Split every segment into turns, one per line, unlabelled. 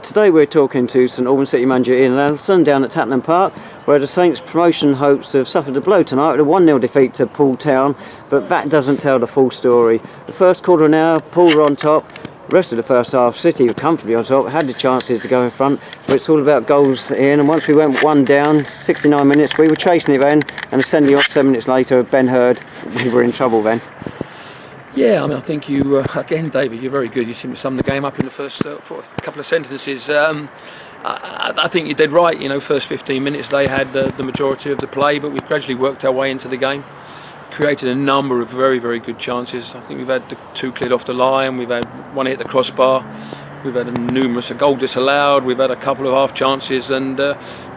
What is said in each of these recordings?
Today we're talking to St Albans City manager Ian Allinson down at Tattenham Park, where the Saints' promotion hopes have suffered a blow tonight with a 1-0 defeat to Poole Town, but that doesn't tell the full story. The first quarter of an hour, Poole were on top. The rest of the first half, City were comfortably on top, had the chances to go in front, but it's all about goals, Ian. And once we went 1 down, 69 minutes, we were chasing it then, and sending off 7 minutes later, Ben heard we were in trouble then.
Yeah, I mean, I think you, again, David, you're very good. You seem to sum the game up in the first couple of sentences. I think you did right. First 15 minutes they had the majority of the play, but we've gradually worked our way into the game. Created a number of very, very good chances. I think we've had 2 cleared off the line. We've had 1 hit the crossbar. We've had a goal disallowed. We've had a couple of half chances, and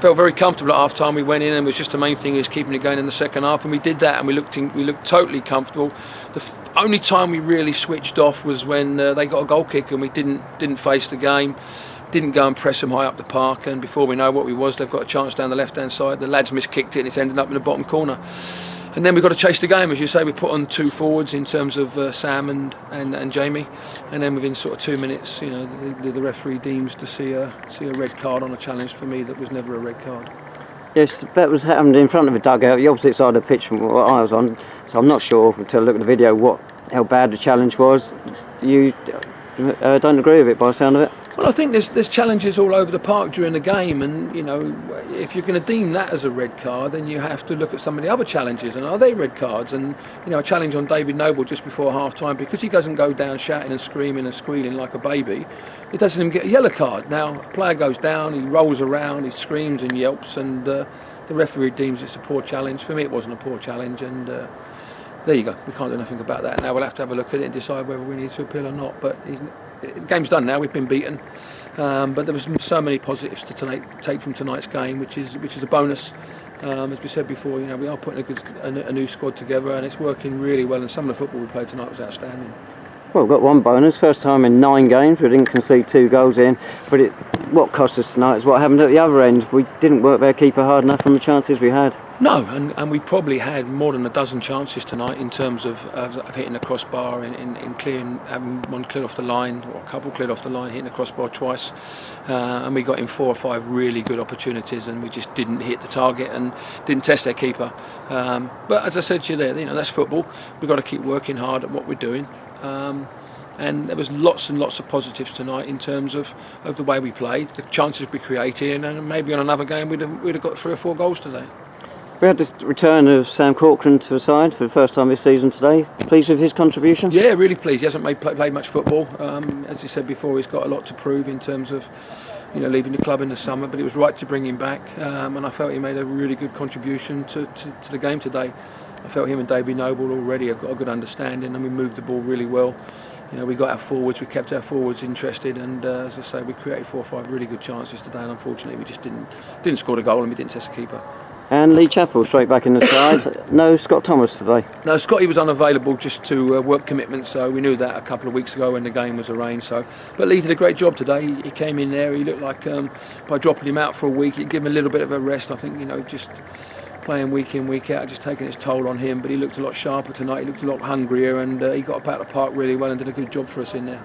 felt very comfortable at half time. We went in, and it was just the main thing is keeping it going in the second half, and we did that, and we looked totally comfortable. The only time we really switched off was when they got a goal kick, and we didn't face the game. Didn't go and press them high up the park, and before we know what we was, they've got a chance down the left-hand side. The lads miskicked it, and it's ended up in the bottom corner. And then we've got to chase the game, as you say. We put on 2 forwards in terms of Sam and Jamie, and then within sort of 2 minutes, the referee deems to see a red card on a challenge for me that was never a red card.
Yes, that was happened in front of the dugout, the opposite side of the pitch from what I was on. So I'm not sure until I look at the video how bad the challenge was. You don't agree with it by the sound of it?
Well, I think there's challenges all over the park during the game, and if you're going to deem that as a red card, then you have to look at some of the other challenges, and are they red cards? And a challenge on David Noble just before half time, because he doesn't go down shouting and screaming and squealing like a baby, it doesn't even get a yellow card. Now a player goes down, he rolls around, he screams and yelps, and the referee deems it's a poor challenge. For me, it wasn't a poor challenge, and there you go. We can't do nothing about that. Now we'll have to have a look at it and decide whether we need to appeal or not. But the game's done now. We've been beaten, but there was so many positives to take from tonight's game, which is a bonus. As we said before, we are putting a new squad together, and it's working really well. And some of the football we played tonight was outstanding.
Well, we've got one bonus. First time in 9 games we didn't concede 2 goals in. But what cost us tonight is what happened at the other end. We didn't work their keeper hard enough from the chances we had.
No, and we probably had more than a dozen chances tonight in terms of hitting the crossbar, in clearing, having one cleared off the line, or a couple cleared off the line, hitting the crossbar twice. And we got in 4 or 5 really good opportunities, and we just didn't hit the target and didn't test their keeper. But as I said to you there, that's football. We've got to keep working hard at what we're doing. And there was lots and lots of positives tonight in terms of the way we played, the chances we created, and maybe on another game we'd have got 3 or 4 goals today.
We had the return of Sam Corcoran to the side for the first time this season today. Pleased with his contribution?
Yeah, really pleased. He hasn't played much football. As you said before, he's got a lot to prove in terms of leaving the club in the summer, but it was right to bring him back, and I felt he made a really good contribution to the game today. I felt him and David Noble already have got a good understanding, and we moved the ball really well. We got our forwards, we kept our forwards interested, and as I say, we created 4 or 5 really good chances today, and unfortunately we just didn't score the goal, and we didn't test the keeper.
And Lee Chappell straight back in the side. No Scott Thomas today.
No, Scotty was unavailable just to work commitments, so we knew that a couple of weeks ago when the game was arranged. But Lee did a great job today. He came in there. He looked like by dropping him out for a week, it gave him a little bit of a rest. I think just playing week in, week out, just taking its toll on him. But he looked a lot sharper tonight. He looked a lot hungrier, and he got up out of the park really well and did a good job for us in there.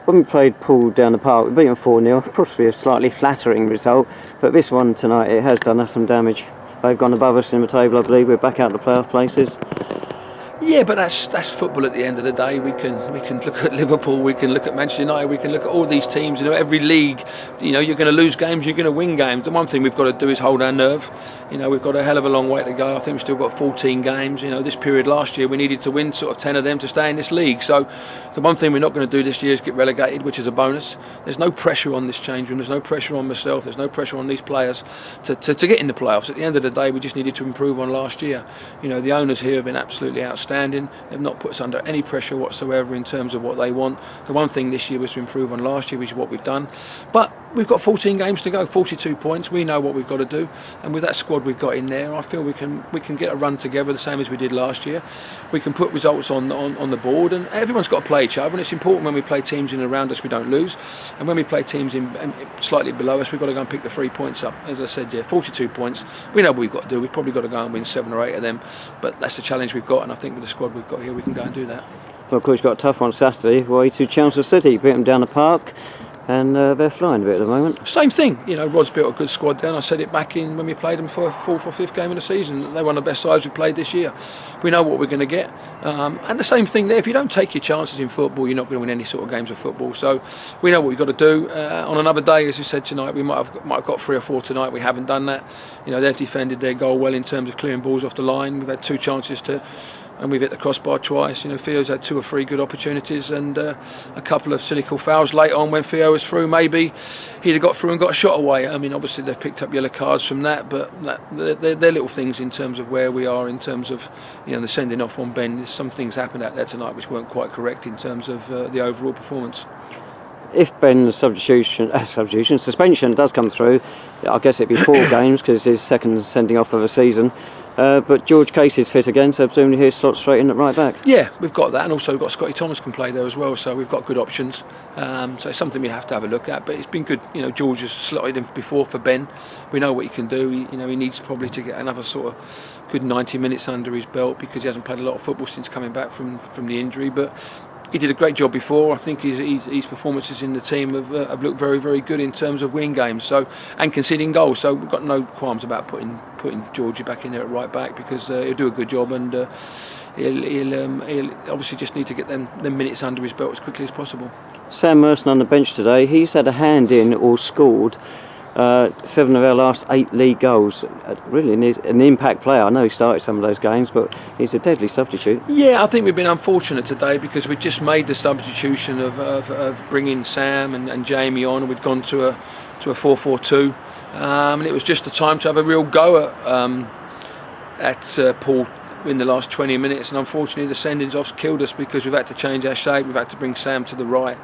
When we played Poole down the park, we beat them 4-0, possibly a slightly flattering result, but this one tonight, it has done us some damage. They've gone above us in the table, I believe. We're back out the playoff places.
Yeah, but that's football at the end of the day. We can look at Liverpool, we can look at Manchester United, we can look at all these teams. Every league, you're going to lose games, you're going to win games. The one thing we've got to do is hold our nerve. We've got a hell of a long way to go. I think we've still got 14 games. This period last year we needed to win sort of 10 of them to stay in this league. So the one thing we're not going to do this year is get relegated, which is a bonus. There's no pressure on this change room. There's no pressure on myself. There's no pressure on these players to get in the playoffs. At the end of the day, we just needed to improve on last year. The owners here have been absolutely outstanding. They've not put us under any pressure whatsoever in terms of what they want. The one thing this year was to improve on last year, which is what we've done. But we've got 14 games to go, 42 points. We know what we've got to do, and with that squad we've got in there, I feel we can get a run together the same as we did last year. We can put results on the board, and everyone's got to play each other. And it's important when we play teams in and around us, we don't lose, and when we play teams in slightly below us, we've got to go and pick the 3 points up. As I said, 42 points. We know what we've got to do. We've probably got to go and win 7 or 8 of them, but that's the challenge we've got, and I think with the squad we've got here, we can go and do that.
Well, of course, you've got a tough one Saturday away to Chelmsford City. Beat them down the park. and they're flying a bit at the moment.
Same thing, Rod's built a good squad down. I said it back in when we played them for a fourth or fifth game of the season. They're one of the best sides we've played this year. We know what we're going to get. And the same thing there, if you don't take your chances in football, you're not going to win any sort of games of football. So we know what we've got to do. On another day, as you said tonight, we might have got 3 or 4 tonight. We haven't done that. They've defended their goal well in terms of clearing balls off the line. We've had 2 chances and we've hit the crossbar twice. Theo's had 2 or 3 good opportunities and a couple of cynical fouls late on when Theo was through. Maybe he'd have got through and got a shot away. I mean, obviously they've picked up yellow cards from that, but they're little things in terms of where we are in terms of the sending off on Ben. Some things happened out there tonight which weren't quite correct in terms of the overall performance.
If Ben's suspension does come through, I guess it'd be 4 games because it's his second sending off of a season. But George Casey's fit again, so presumably he'll slot straight in at right back.
Yeah, we've got that, and also we've got Scotty Thomas can play there as well, so we've got good options. So it's something we have to have a look at, but it's been good. George has slotted in before for Ben. We know what he can do. He needs probably to get another sort of good 90 minutes under his belt because he hasn't played a lot of football since coming back from the injury, but he did a great job before. I think his performances in the team have looked very, very good in terms of winning games, and conceding goals. So we've got no qualms about putting Georgie back in there at right back because he'll do a good job, and he'll obviously just need to get them minutes under his belt as quickly as possible.
Sam Merson on the bench today. He's had a hand in or scored 7 of our last 8 league goals. Really an impact player. I know he started some of those games, but he's a deadly substitute.
Yeah, I think we've been unfortunate today because we just made the substitution of bringing Sam and Jamie on, and we'd gone to a 4-4-2, and it was just the time to have a real go at Poole in the last 20 minutes, and unfortunately the sendings off killed us because we've had to change our shape. We've had to bring Sam to the right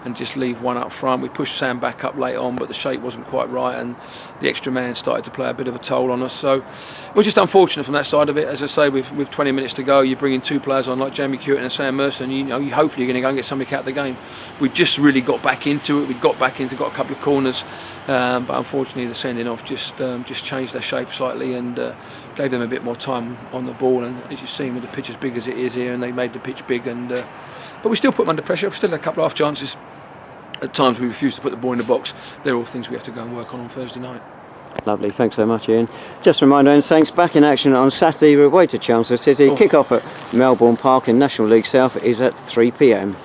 and just leave one up front. We pushed Sam back up late on, but the shape wasn't quite right, and the extra man started to play a bit of a toll on us. So it was just unfortunate from that side of it. As I say, with 20 minutes to go, you bring in 2 players on like Jamie Curtin and Sam Merson, you hopefully you're going to go and get something out of the game. We just really got back into it. We got a couple of corners, but unfortunately the sending off just changed their shape slightly and gave them a bit more time on the ball. And as you've seen, with the pitch as big as it is here, and they made the pitch big, but we still put them under pressure. We still had a couple of half chances. At times we refused to put the ball in the box. They're all things we have to go and work on Thursday night.
Lovely, thanks so much, Ian. Just a reminder, and thanks, back in action on Saturday. We're away to Chelmsford City. Kick-off at Melbourne Park in National League South is at 3 p.m.